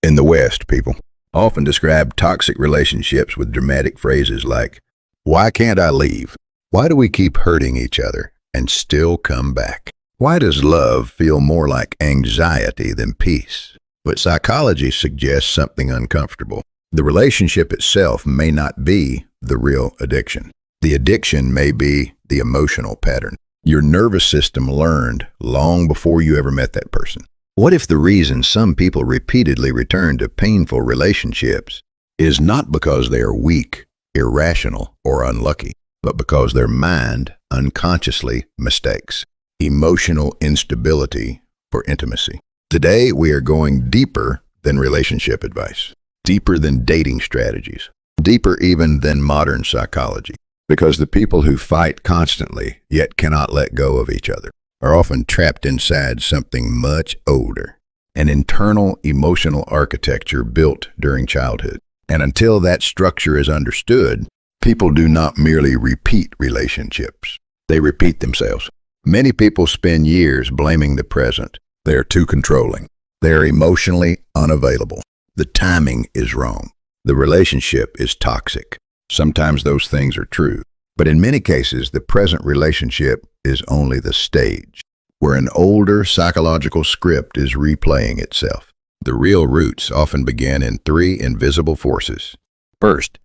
In the West, people often describe toxic relationships with dramatic phrases like, "Why can't I leave? Why do we keep hurting each other and still come back? Why does love feel more like anxiety than peace?" But psychology suggests something uncomfortable. The relationship itself may not be the real addiction. The addiction may be the emotional pattern your nervous system learned long before you ever met that person. What if the reason some people repeatedly return to painful relationships is not because they are weak, irrational, or unlucky, but because their mind unconsciously mistakes emotional instability for intimacy? Today, we are going deeper than relationship advice, deeper than dating strategies, deeper even than modern psychology. Because the people who fight constantly yet cannot let go of each other are often trapped inside something much older, an internal emotional architecture built during childhood. And until that structure is understood, people do not merely repeat relationships, they repeat themselves. Many people spend years blaming the present. They are too controlling. They are emotionally unavailable. The timing is wrong. The relationship is toxic. Sometimes those things are true, but in many cases, the present relationship is only the stage where an older psychological script is replaying itself. The real roots often begin in three invisible forces. First,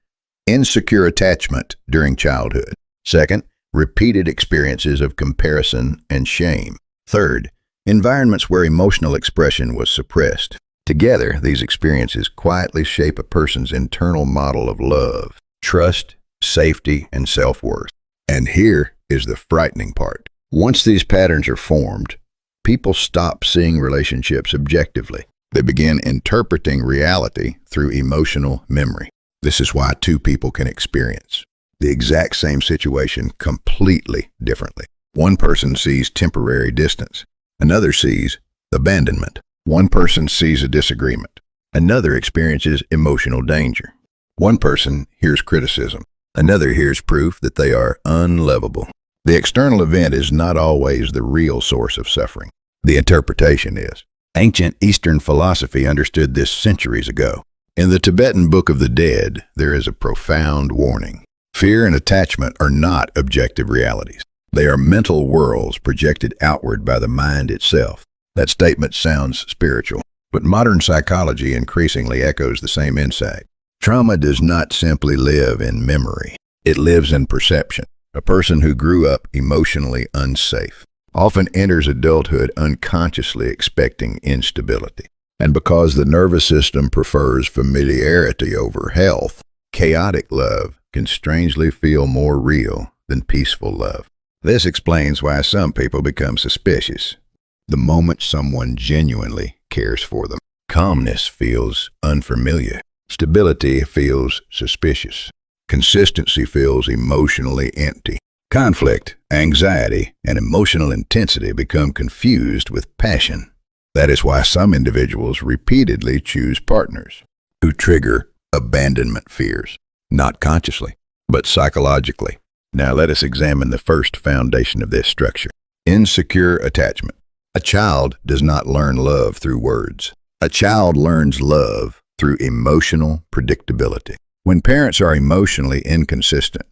insecure attachment during childhood. Second, repeated experiences of comparison and shame. Third, environments where emotional expression was suppressed. Together, these experiences quietly shape a person's internal model of love, trust, safety, and self-worth. And here is the frightening part. Once these patterns are formed, people stop seeing relationships objectively. They begin interpreting reality through emotional memory. This is why two people can experience the exact same situation completely differently. One person sees temporary distance. Another sees abandonment. One person sees a disagreement. Another experiences emotional danger. One person hears criticism. Another hears proof that they are unlovable. The external event is not always the real source of suffering. The interpretation is. Ancient Eastern philosophy understood this centuries ago. In the Tibetan Book of the Dead, there is a profound warning. Fear and attachment are not objective realities. They are mental worlds projected outward by the mind itself. That statement sounds spiritual, but modern psychology increasingly echoes the same insight. Trauma does not simply live in memory. It lives in perception. A person who grew up emotionally unsafe often enters adulthood unconsciously expecting instability. And because the nervous system prefers familiarity over health, chaotic love can strangely feel more real than peaceful love. This explains why some people become suspicious the moment someone genuinely cares for them. Calmness feels unfamiliar. Stability feels suspicious. Consistency feels emotionally empty. Conflict, anxiety, and emotional intensity become confused with passion. That is why some individuals repeatedly choose partners who trigger abandonment fears, not consciously, but psychologically. Now let us examine the first foundation of this structure. Insecure attachment. A child does not learn love through words. A child learns love through emotional predictability. When parents are emotionally inconsistent,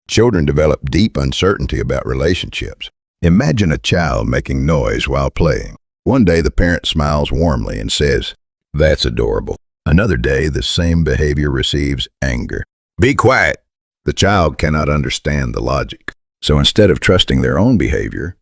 children develop deep uncertainty about relationships. Imagine a child making noise while playing. One day the parent smiles warmly and says, "That's adorable." Another day the same behavior receives anger. "Be quiet." The child cannot understand the logic. So instead of trusting their own behavior,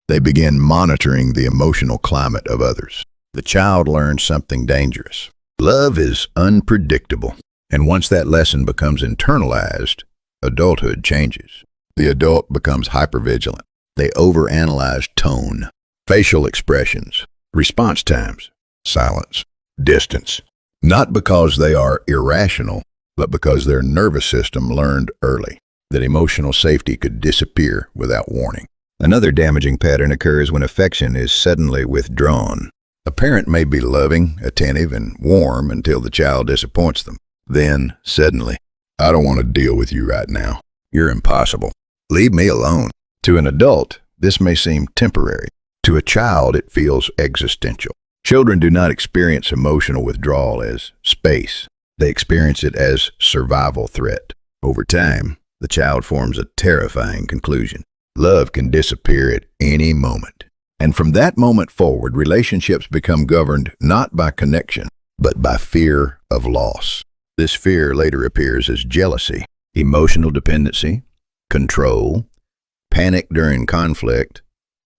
they begin monitoring the emotional climate of others. The child learns something dangerous. Love is unpredictable. And once that lesson becomes internalized, adulthood changes. The adult becomes hypervigilant. They overanalyze tone, facial expressions, response times, silence, distance. Not because they are irrational, but because their nervous system learned early that emotional safety could disappear without warning. Another damaging pattern occurs when affection is suddenly withdrawn. A parent may be loving, attentive, and warm until the child disappoints them. Then, suddenly, "I don't want to deal with you right now. You're impossible. Leave me alone." To an adult, this may seem temporary. To a child, it feels existential. Children do not experience emotional withdrawal as space. They experience it as survival threat. Over time, the child forms a terrifying conclusion. Love can disappear at any moment. And from that moment forward, relationships become governed not by connection, but by fear of loss. This fear later appears as jealousy, emotional dependency, control, panic during conflict,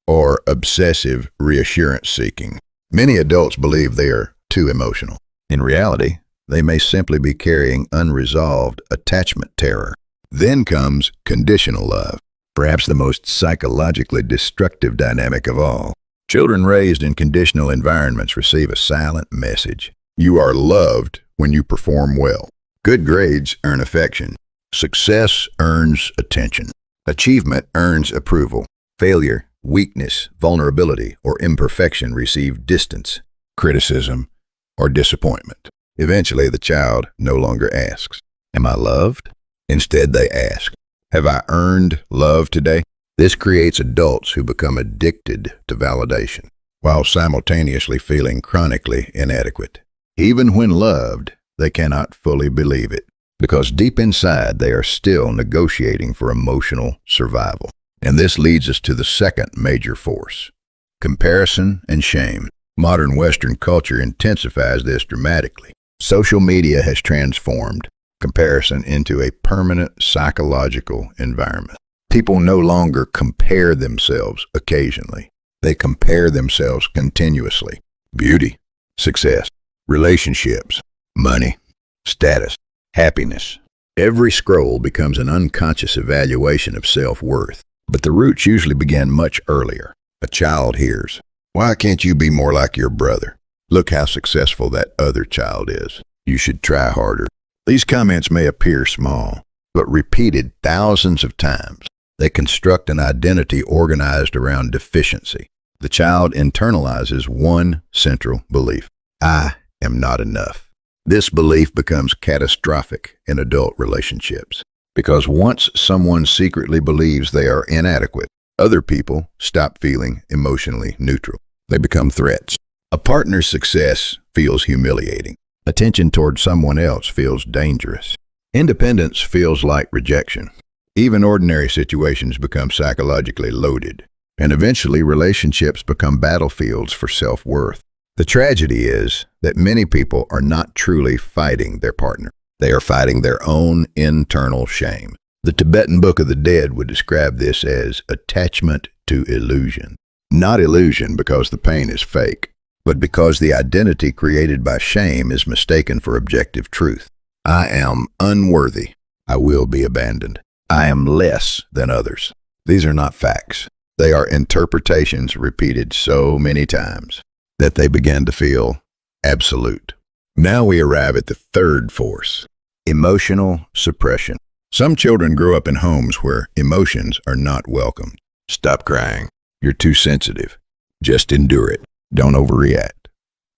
or obsessive reassurance seeking. Many adults believe they are too emotional. In reality, they may simply be carrying unresolved attachment terror. Then comes conditional love, perhaps the most psychologically destructive dynamic of all. Children raised in conditional environments receive a silent message. You are loved when you perform well. Good grades earn affection. Success earns attention. Achievement earns approval. Failure, weakness, vulnerability, or imperfection receive distance, criticism, or disappointment. Eventually, the child no longer asks, "Am I loved?" Instead, they ask, "Have I earned love today?" This creates adults who become addicted to validation, while simultaneously feeling chronically inadequate. Even when loved, they cannot fully believe it, because deep inside they are still negotiating for emotional survival. And this leads us to the second major force: comparison and shame. Modern Western culture intensifies this dramatically. Social media has transformed comparison into a permanent psychological environment. People no longer compare themselves occasionally. They compare themselves continuously. Beauty, success, relationships, money, status, happiness. Every scroll becomes an unconscious evaluation of self-worth. But the roots usually begin much earlier. A child hears, "Why can't you be more like your brother? Look how successful that other child is. You should try harder." These comments may appear small, but repeated thousands of times, they construct an identity organized around deficiency. The child internalizes one central belief: I am not enough. This belief becomes catastrophic in adult relationships, because once someone secretly believes they are inadequate, other people stop feeling emotionally neutral. They become threats. A partner's success feels humiliating. Attention toward someone else feels dangerous. Independence feels like rejection. Even ordinary situations become psychologically loaded, and eventually relationships become battlefields for self-worth. The tragedy is that many people are not truly fighting their partner. They are fighting their own internal shame. The Tibetan Book of the Dead would describe this as attachment to illusion. Not illusion because the pain is fake, but because the identity created by shame is mistaken for objective truth. I am unworthy. I will be abandoned. I am less than others. These are not facts. They are interpretations repeated so many times that they begin to feel absolute. Now we arrive at the third force: emotional suppression. Some children grow up in homes where emotions are not welcomed. Stop crying. You're too sensitive. Just endure it. Don't overreact.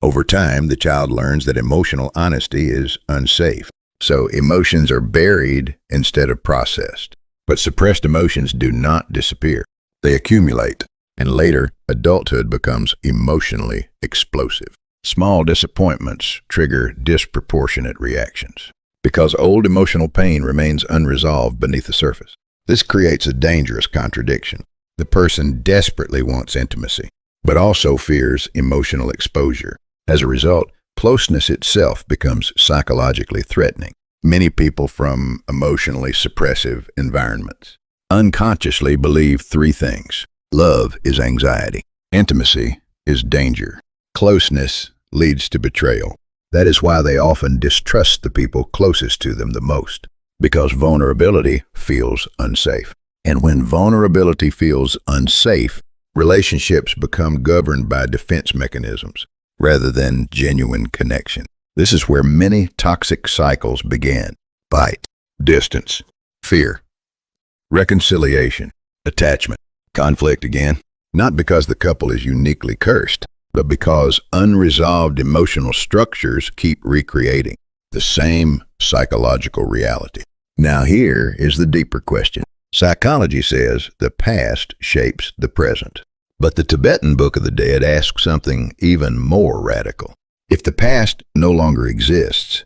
Over time, the child learns that emotional honesty is unsafe. So emotions are buried instead of processed. But suppressed emotions do not disappear. They accumulate, and later, adulthood becomes emotionally explosive. Small disappointments trigger disproportionate reactions, because old emotional pain remains unresolved beneath the surface. This creates a dangerous contradiction. The person desperately wants intimacy, but also fears emotional exposure. As a result, closeness itself becomes psychologically threatening. Many people from emotionally suppressive environments unconsciously believe three things: love is anxiety, intimacy is danger, closeness leads to betrayal. That is why they often distrust the people closest to them the most, because vulnerability feels unsafe. And when vulnerability feels unsafe, relationships become governed by defense mechanisms rather than genuine connection. This is where many toxic cycles begin: fight, distance, fear, reconciliation, attachment, conflict again. Not because the couple is uniquely cursed, but because unresolved emotional structures keep recreating the same psychological reality. Now here is the deeper question. Psychology says the past shapes the present. But the Tibetan Book of the Dead asks something even more radical. If the past no longer exists,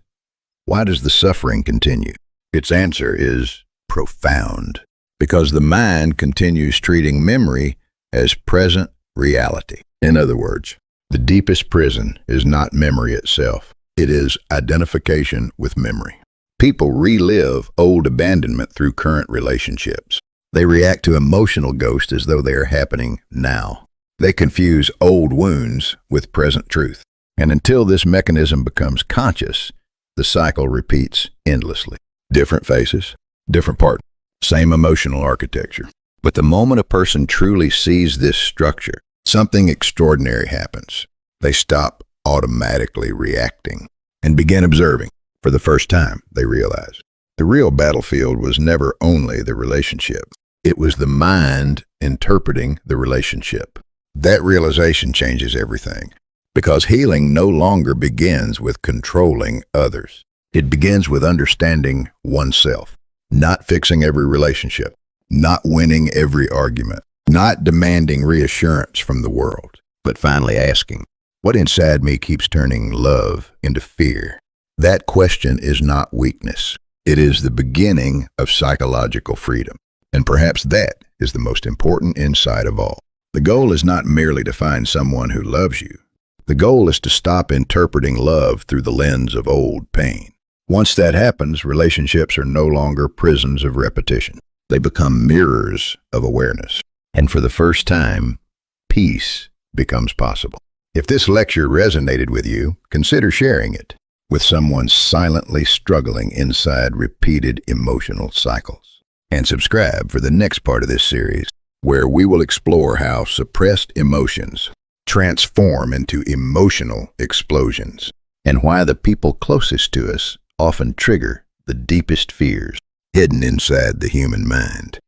why does the suffering continue? Its answer is profound. Because the mind continues treating memory as present reality. In other words, the deepest prison is not memory itself. It is identification with memory. People relive old abandonment through current relationships. They react to emotional ghosts as though they are happening now. They confuse old wounds with present truth. And until this mechanism becomes conscious, the cycle repeats endlessly. Different faces, different partners, same emotional architecture. But the moment a person truly sees this structure, something extraordinary happens. They stop automatically reacting and begin observing. For the first time, they realize the real battlefield was never only the relationship. It was the mind interpreting the relationship. That realization changes everything, because healing no longer begins with controlling others. It begins with understanding oneself, not fixing every relationship, not winning every argument, not demanding reassurance from the world, but finally asking, what inside me keeps turning love into fear? That question is not weakness. It is the beginning of psychological freedom. And perhaps that is the most important insight of all. The goal is not merely to find someone who loves you. The goal is to stop interpreting love through the lens of old pain. Once that happens, relationships are no longer prisons of repetition. They become mirrors of awareness. And for the first time, peace becomes possible. If this lecture resonated with you, consider sharing it with someone silently struggling inside repeated emotional cycles. And subscribe for the next part of this series, where we will explore how suppressed emotions transform into emotional explosions, and why the people closest to us often trigger the deepest fears hidden inside the human mind.